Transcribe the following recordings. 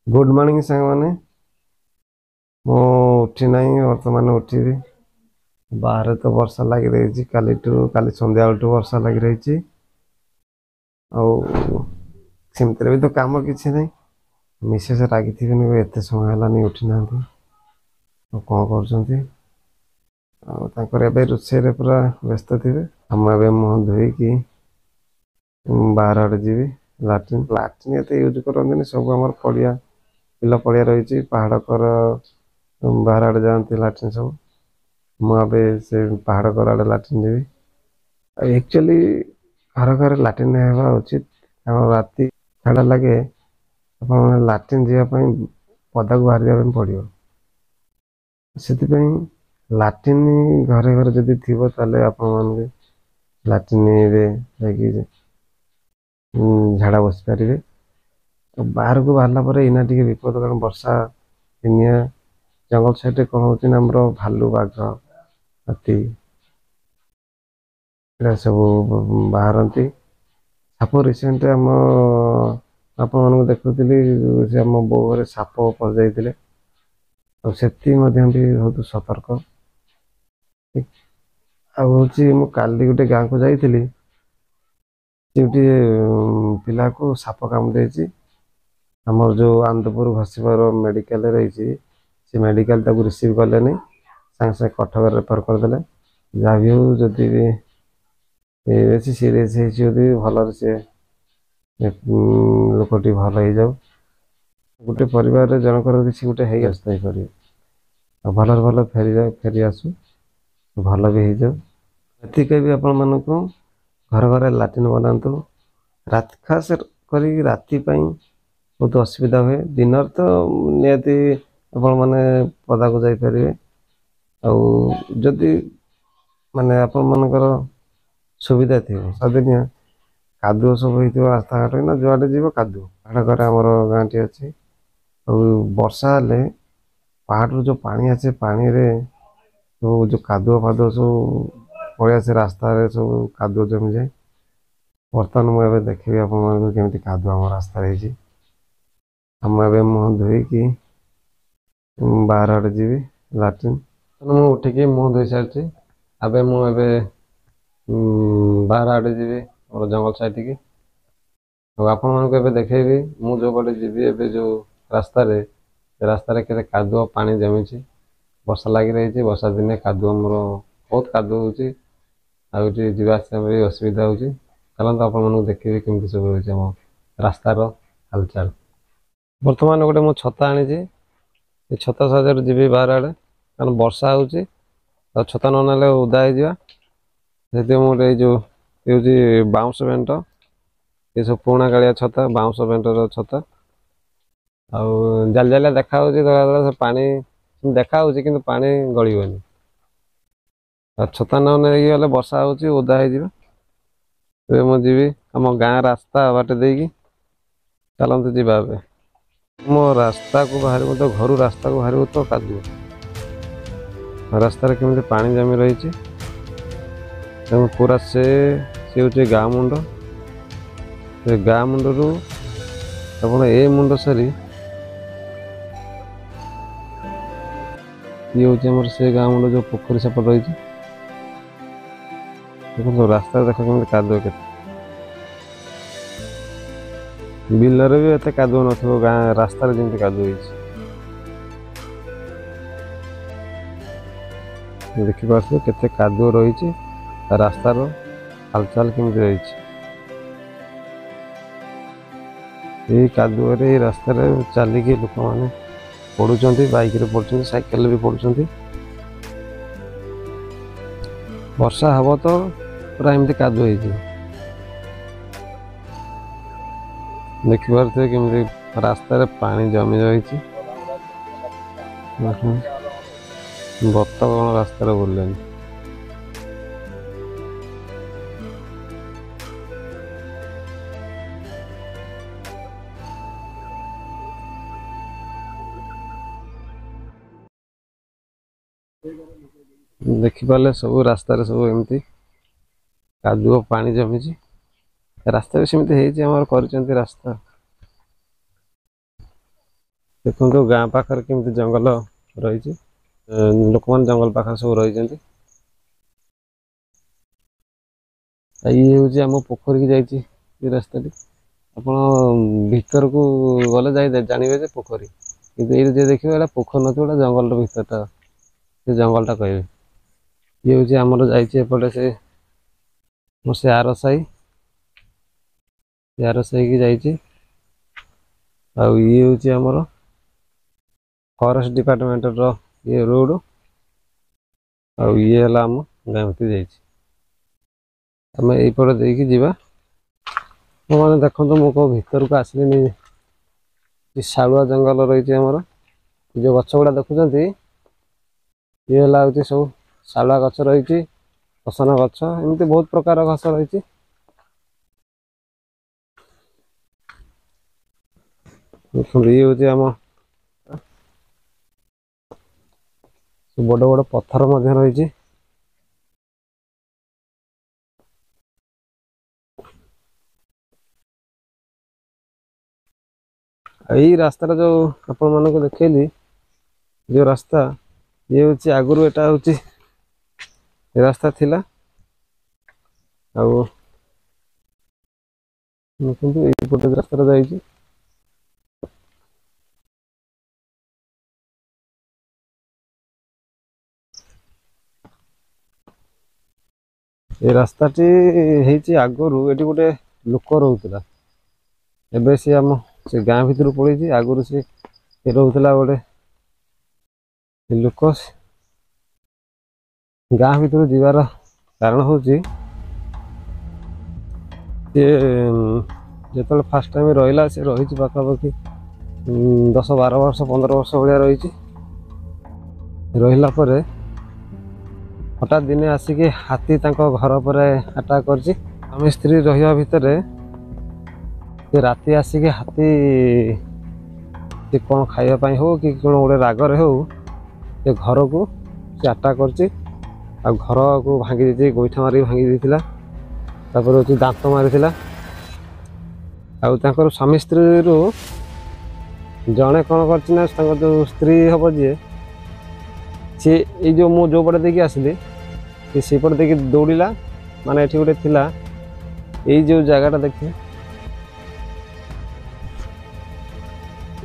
Good morning सांग माने मु उठी नहीं वर्तमान उठी बाहर तो वर्षा लगी रही काली संध्या बेलू वर्षा लगी रही सेमती भी तो काम किसी नहीं मिसेस रागी एत समय है उठी ना कौन कर रोषे पूरा व्यस्त थे आम ए मुह धोईकी बाहर आड़े जी लाट्रिन लाट्रिन एत यूज करते सब आम पड़िया बिल पड़िया रही पहाड़ कर बाहर आड़े जाती लाट्रिन सब मुझे से पहाड़ कर आड़े लाट्रिन देवी एक्चुअली घर घर लाट्रिन होगा उचित कारण राति छाड़ा लगे आप लाट्रिन जावाई पदा को बाहर जावाई पड़ो से लाट्रिन घरे घरे जदि थी आपण लाट्रिन झाड़ा बस पारे तो बाहर को बाहरला पर इना टे विपद कारण वर्षा दिनिया जंगल साइड कौन हो भालू बाघ हाथी सब बाहरती साप रिसेंट आम आपण देखुली से आम बो घरे साप पस जाते से बहुत सतर्क हूँ काली गोटे गाँव को जाइली पिला को साप कामुड़ी आमर जो आनंदपुर घसीपुर मेडिकल रही से मेडिकल रिसीव कले नहीं सागे सागे कटक रेफर करदे जहाँ भी हो जदि बेसी सीरीयस भल से लोकटी भल हो जाऊ गोटे परिवार जनकर किसी गोटे है आसपारे भल भल फेरी आसू भल भी हो जाऊ एतिक भी आपण मानक घर घर लाट्रिन बनातु रात खास कर राति बहुत असुविधा हुए दिन तो निहती आपण मैंने पदा को जापर आदि माने आपण मनकर सुविधा थी सदिनिया कादुଅ सब हो रास्ता घाट ना जुआडे जीव कादुଅ पहाड़ घर आम गाँ टी अच्छी वर्षा हेले पहाड़ जो पानी आसे पानी रे जो कादुଅ फादुଅ सब पड़े आसे रास्ता सब कादुଅ जमी जाए बर्तमान मुझे देखी आपमि कादुआ आम रास्ता आम ए मुह धोईकी बाहर आड़े जी लाट्रिन मुझे उठिकी मुह धोई सारी आबे मुझे बाहर आड़े जी मोर जंगल साइड की आपण मानक देखेबी मु जो पटे जी जो रास्ता के कादुआ पानी जमी वर्षा लगी रही वर्षा दिने कादुआ मोर बहुत कादुआ होती जावास भी असुविधा हो चलते आपण मानक देखिए केमती सब रही आम रास्तार हालचाल बर्तमान गोटे मु छता आनी छता साहाଯ୍य जी बाहर आड़े कारण वर्षा हो छता न ना उदा हो मोटे जो ये बाउंश बेंट ये सब पुराणा कालिया छता बाउंश बेंटर छता जाल जालिया देखा पानी देखा कि पानी गलबनी छता न नहीं वर्षा होदा हो मुझे आम गाँ रास्ता बाटे देकी चलते जावा मो रास्ता को बाहर तो घर रास्ता को बाहर तो कादुଅ रास्तार केमी पानी जमी रही पूरा से हूँ गाँ मुंड गाँ मुंडू आप ए मुंड सारी ये हूँ से गाँ मुंड जो पोखरी सेपट रही देखो रास्ता देख केमी कादुଅ के बिलर भी एत कादुଅ न गाँ रास्तार जमी कादुଅ देखिपे केते कादुଅ रही रास्तार हालचाल केमती रही कादुआ रास्तार चलिकी लोक मैंने पड़ुंट बाइक पड़ुं साइकेल भी पड़ुं वर्षा हम तो पूरा एमती कादुଅ देखिपे केमती रास्तार पानी जमी रही बत्तक कौन रास्तार बुलने देखिपारे सब रास्तार सब एमती कादुଅ पानी जमी रास्ता भी सेमती रास्ता ଦେଖନ୍ତୁ ଗାଁ ପାଖରେ କେମିତି ଜଙ୍ଗଲ ରହିଛି। ଲୋକମାନେ ଜଙ୍ଗଲ ପାଖରେ ସବୁ ରହିଛନ୍ତି। ଇଏ ହେଉଛି ଆମ ପୋଖରୀକି ଯାଇଛି ଏ ରାସ୍ତାଟି। ଆପଣ ଭିତରକୁ ଗଲେ ଯାଇ ଜାଣିବେ ଯେ ପୋଖରୀ, କିନ୍ତୁ ଏଇଠି ଯିଏ ଦେଖିବେ ଏଇଟା ପୋଖରୀ ନଥିବ, ଏଇଟା ଜଙ୍ଗଲର ଭିତରଟା, ସେ ଜଙ୍ଗଲଟା କହିବେ। ଇଏ ହେଉଛି ଆମର ଯାଇଛି ଏପଟେ ସେ ଆର ସାହିକି ଯାଇଛି। ଆଉ ଇଏ ହେଉଛି ଆମର ଫରେଷ୍ଟ ଡିପାର୍ଟମେଣ୍ଟର ଇଏ ରୋଡ। ଆଉ ଇଏ ହେଲା ଆମ ଗାଁ ଭିତରେ ଯାଇଛି। ଆମେ ଏଇପଟେ ଦେଇକି ଯିବା। ମାନେ ଦେଖନ୍ତୁ ମୁଁ କୋଉ ଭିତରକୁ ଆସିଲିନି। ଶାଳୁଆ ଜଙ୍ଗଲ ରହିଛି ଆମର। ଯୋଉ ଗଛ ଗୁଡା ଦେଖୁଛନ୍ତି ଇଏ ହେଲା ହେଉଛି ସବୁ ଶାଳୁଆ ଗଛ ରହିଛି, ସଜନା ଗଛ, ଏମିତି ବହୁତ ପ୍ରକାର ଗଛ ରହିଛି। ଦେଖନ୍ତୁ ଇଏ ହେଉଛି ଆମ ବଡ଼ ବଡ଼ ପଥର ମଧ୍ୟ ରହିଛି। ଏଇ ରାସ୍ତାଟା ଯୋଉ ଆପଣ ମାନଙ୍କୁ ଦେଖେଇଲି, ଯୋଉ ରାସ୍ତା, ଇଏ ହେଉଛି ଆଗରୁ, ଏଟା ହେଉଛି ରାସ୍ତା ଥିଲା। ଆଉ ଦେଖନ୍ତୁ ଏଇପଟେ ରାସ୍ତାଟା ଯାଇଛି। ଏ ରାସ୍ତାଟି ହେଇଛି ଆଗରୁ, ଏଠି ଗୋଟେ ଲୋକ ରହୁଥିଲା। ଏବେ ସେ ଗାଁ ଭିତରୁ ପଳେଇଛି। ଆଗରୁ ସେ ରହୁଥିଲା ଗୋଟେ ଲୋକ। ଗାଁ ଭିତରୁ ଯିବାର କାରଣ ହେଉଛି ସିଏ ଯେତେବେଳେ ଫାଷ୍ଟ ଟାଇମ ରହିଲା, ସେ ରହିଛି ପାଖାପାଖି 10-12 ବର୍ଷ, 15 ବର୍ଷ ଭଳିଆ ରହିଛି। ରହିଲା ପରେ ହଠାତ୍ ଦିନେ ଆସିକି ହାତୀ ତାଙ୍କ ଘର ଉପରେ ଆଟାକ୍ କରିଛି। ସ୍ୱାମୀ ସ୍ତ୍ରୀ ରହିବା ଭିତରେ ସେ ରାତି ଆସିକି ହାତୀ ସେ କ'ଣ ଖାଇବା ପାଇଁ ହଉ କି କ'ଣ ଗୋଟେ ରାଗରେ ହଉ, ସେ ଘରକୁ ସେ ଆଟାକ୍ କରିଛି। ଆଉ ଘରକୁ ଭାଙ୍ଗି ଦେଇଛି, ଗୋଇଠା ମାରିକି ଭାଙ୍ଗି ଦେଇଥିଲା। ତାପରେ ହେଉଛି ଦାନ୍ତ ମାରିଥିଲା। ଆଉ ତାଙ୍କର ସ୍ୱାମୀ ସ୍ତ୍ରୀରୁ ଜଣେ କ'ଣ କରିଛି ନା, ତାଙ୍କର ଯୋଉ ସ୍ତ୍ରୀ ହବ ଯିଏ, ସିଏ ଏଇ ଯୋଉ ମୁଁ ଯୋଉ ପଟେ ଦେଇକି ଆସିଲି, ସେ ସେଇପଟେ ଦେଇକି ଦୌଡ଼ିଲା। ମାନେ ଏଠି ଗୋଟେ ଥିଲା, ଏଇ ଯୋଉ ଜାଗାଟା ଦେଖିବେ,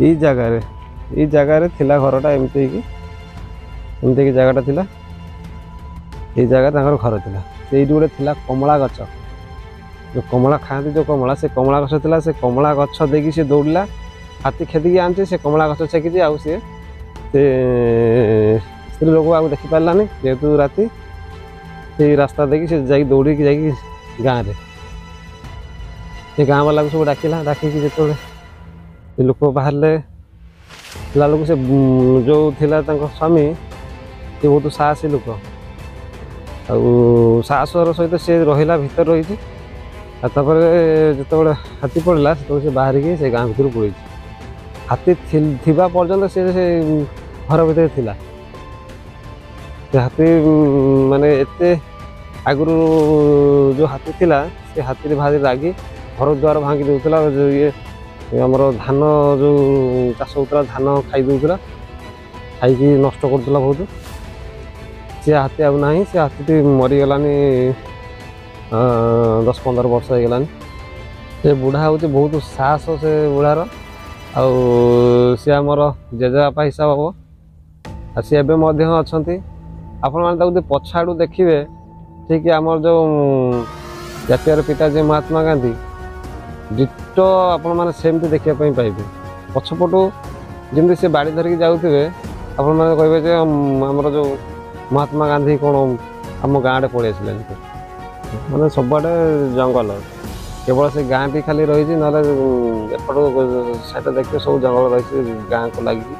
ଏଇ ଜାଗାରେ ଥିଲା ଘରଟା। ଏମିତି ଜାଗାଟା ଥିଲା। ଏଇ ଜାଗାରେ ତାଙ୍କର ଘର ଥିଲା। ସେଇଠି ଗୋଟେ ଥିଲା କମଳା ଗଛ, ଯୋଉ କମଳା ଖାଆନ୍ତି, ଯୋଉ କମଳା, ସେ କମଳା ଗଛ ଥିଲା। ସେ କମଳା ଗଛ ଦେଇକି ସେ ଦୌଡ଼ିଲା। ହାତୀ ଖେଦିକି ଆଣିଛି, ସେ କମଳା ଗଛ ଛେକିଛି। ଆଉ ସେ ସ୍ତ୍ରୀ ଲୋକ ଆଉ ଦେଖିପାରିଲାନି, ଯେହେତୁ ରାତି। ସେଇ ରାସ୍ତା ଦେଇକି ସେ ଯାଇକି ଦୌଡ଼ିକି ଯାଇକି ଗାଁରେ ସେ ଗାଁ ବାଲାକୁ ସବୁ ଡାକିକି ଯେତେବେଳେ ସେ ଲୋକ ବାହାରିଲେ, ଥିଲା ବେଳକୁ ସେ ଯୋଉ ଥିଲା ତାଙ୍କ ସ୍ୱାମୀ, ସେ ବହୁତ ସାହସୀ ଲୋକ। ଆଉ ସାହସର ସହିତ ସେ ରହିଲା, ଭିତରେ ରହିଛି। ଆଉ ତାପରେ ଯେତେବେଳେ ହାତୀ ପଡ଼ିଲା, ସେତେବେଳେ ସେ ବାହାରିକି ସେ ଗାଁ ଭିତରୁ ପଳେଇଛି। ହାତୀ ଥିବା ପର୍ଯ୍ୟନ୍ତ ସେ ଘର ଭିତରେ ଥିଲା। ସେ ହାତୀ ମାନେ ଏତେ ଆଗରୁ ଯୋଉ ହାତୀ ଥିଲା, ସେ ହାତୀରେ ଭାରି ରାଗି ଘର ଦ୍ୱାର ଭାଙ୍ଗି ଦେଉଥିଲା। ଇଏ ଆମର ଧାନ ଯୋଉ ଚାଷ ହେଉଥିଲା, ଧାନ ଖାଇ ଦେଉଥିଲା, ଖାଇକି ନଷ୍ଟ କରୁଥିଲା ବହୁତ। ସେ ହାତୀ ଆଉ ନାହିଁ। ସେ ହାତୀଟି ମରିଗଲାନି, 10-15 ବର୍ଷ ହେଇଗଲାନି। ସେ ବୁଢ଼ା ହେଉଛି ବହୁତ ସାହସ ସେ ବୁଢ଼ାର। ଆଉ ସେ ଆମର ଜେଜେବାପା ହିସାବ ହବ। ଆଉ ସେ ଏବେ ମଧ୍ୟ ଅଛନ୍ତି। ଆପଣମାନେ ତାକୁ ଯଦି ପଛ ଆଡ଼ୁ ଦେଖିବେ, ଠିକ୍ ଆମର ଯୋଉ ଜାତୀୟର ପିତା ଯିଏ ମହାତ୍ମା ଗାନ୍ଧୀ, ଡିଟୋ ଆପଣମାନେ ସେମିତି ଦେଖିବା ପାଇଁ ପାଇବେ। ପଛପଟୁ ଯେମିତି ସେ ବାଡ଼ି ଧରିକି ଯାଉଥିବେ, ଆପଣମାନେ କହିବେ ଯେ ଆମର ଯୋଉ ମହାତ୍ମା ଗାନ୍ଧୀ କ'ଣ ଆମ ଗାଁ ଆଡ଼େ ପଳେଇ ଆସିଲେଣି। ମାନେ ସବୁଆଡ଼େ ଜଙ୍ଗଲ, କେବଳ ସେ ଗାଁଟି ଖାଲି ରହିଛି, ନହେଲେ ଏପଟ ସାଇଡ଼୍ ଦେଖିବେ ସବୁ ଜଙ୍ଗଲ ରହିଛି ଗାଁକୁ ଲାଗିକି।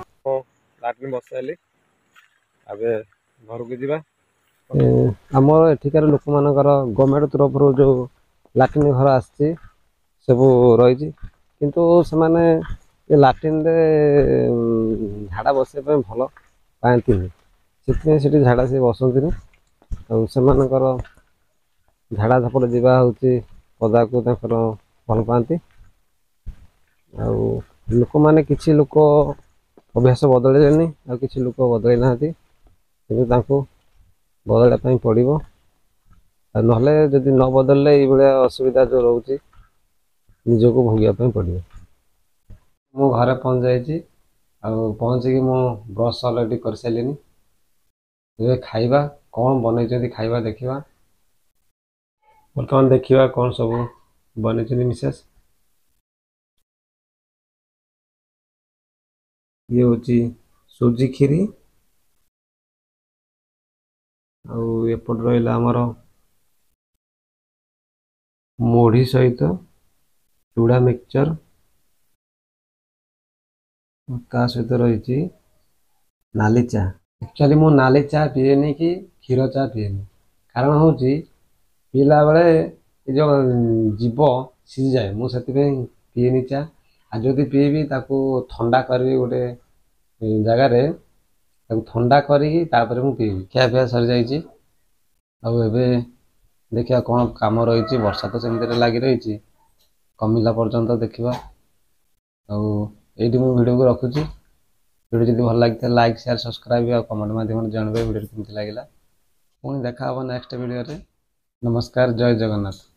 ଲାଟ୍ରିନ୍ ବସାଇଲି, ଏବେ ଘରକୁ ଯିବା। ଆମର ଏଠିକାର ଲୋକମାନଙ୍କର ଗଭର୍ଣ୍ଣମେଣ୍ଟ ତରଫରୁ ଯୋଉ ଲାଟ୍ରିନ୍ ଘର ଆସିଛି, ସବୁ ରହିଛି। କିନ୍ତୁ ସେମାନେ ଏ ଲାଟ୍ରିନ୍ରେ ଝାଡ଼ା ବସିବା ପାଇଁ ଭଲ ପାଆନ୍ତିନି, ସେଥିପାଇଁ ସେଠି ଝାଡ଼ା ସେ ବସନ୍ତିନି। ଆଉ ସେମାନଙ୍କର ଝାଡ଼ା ଝପଟ ଯିବା ହେଉଛି ପଦାକୁ, ତାଙ୍କର ଭଲ ପାଆନ୍ତି। ଆଉ ଲୋକମାନେ, କିଛି ଲୋକ ଅଭ୍ୟାସ ବଦଳିଲେନି ଆଉ କିଛି ଲୋକ ବଦଳି ନାହାନ୍ତି, କିନ୍ତୁ ତାଙ୍କୁ ବଦଳିବା ପାଇଁ ପଡ଼ିବ। ଆଉ ନହେଲେ ଯଦି ନ ବଦଳିଲେ ଏଇଭଳିଆ ଅସୁବିଧା ଯେଉଁ ରହୁଛି ନିଜକୁ ଭୋଗିବା ପାଇଁ ପଡ଼ିବ। ମୁଁ ଘରେ ପହଞ୍ଚି ଯାଇଛି, ଆଉ ପହଞ୍ଚିକି ମୁଁ ବ୍ରସ୍ ଅଲରେଡ଼ି କରିସାରିଲିନି। ଏବେ ଖାଇବା କ'ଣ ବନେଇଛନ୍ତି ଖାଇବା ଦେଖିବା। ବର୍ତ୍ତମାନ ଦେଖିବା କ'ଣ ସବୁ ବନେଇଛନ୍ତି ମିସେସ୍। ଇଏ ହେଉଛି ସୁଜି କ୍ଷୀରି, ଆଉ ଏପଟେ ରହିଲା ଆମର ମୁଢ଼ି ସହିତ ଚୁଡ଼ା ମିକ୍ସଚର, ତା ସହିତ ରହିଛି ନାଲି ଚା। ଆକ୍ଚୁଆଲି ମୁଁ ନାଲି ଚା ପିଏନି କି କ୍ଷୀର ଚା ପିଏନି, କାରଣ ହେଉଛି ପିଇଲା ବେଳେ ଏ ଯେଉଁ ଜୀବ ସିଝିଯାଏ, ମୁଁ ସେଥିପାଇଁ ପିଏନି ଚା। ଆଉ ଯଦି ପିଇବି ତାକୁ ଥଣ୍ଡା କରିବି ଗୋଟେ ଜାଗାରେ, ତାକୁ ଥଣ୍ଡା କରିକି ତାପରେ ମୁଁ ପିଇବି। ଖିଆପିଆ ସରିଯାଇଛି, ଆଉ ଏବେ ଦେଖିବା କ'ଣ କାମ ରହିଛି। ବର୍ଷା ତ ସେମିତିରେ ଲାଗି ରହିଛି, କମିଲା ପର୍ଯ୍ୟନ୍ତ ଦେଖିବା। ଆଉ ଏଇଠି ମୁଁ ଭିଡ଼ିଓକୁ ରଖୁଛି। ଭିଡ଼ିଓ ଯଦି ଭଲ ଲାଗିଥାଏ ଲାଇକ୍, ସେୟାର, ସବସ୍କ୍ରାଇବ୍ ଆଉ କମେଣ୍ଟ ମାଧ୍ୟମରେ ଜଣାଇବେ ଭିଡ଼ିଓ କେମିତି ଲାଗିଲା। ପୁଣି ଦେଖା ହେବ ନେକ୍ସଟ ଭିଡ଼ିଓରେ। ନମସ୍କାର, ଜୟ ଜଗନ୍ନାଥ।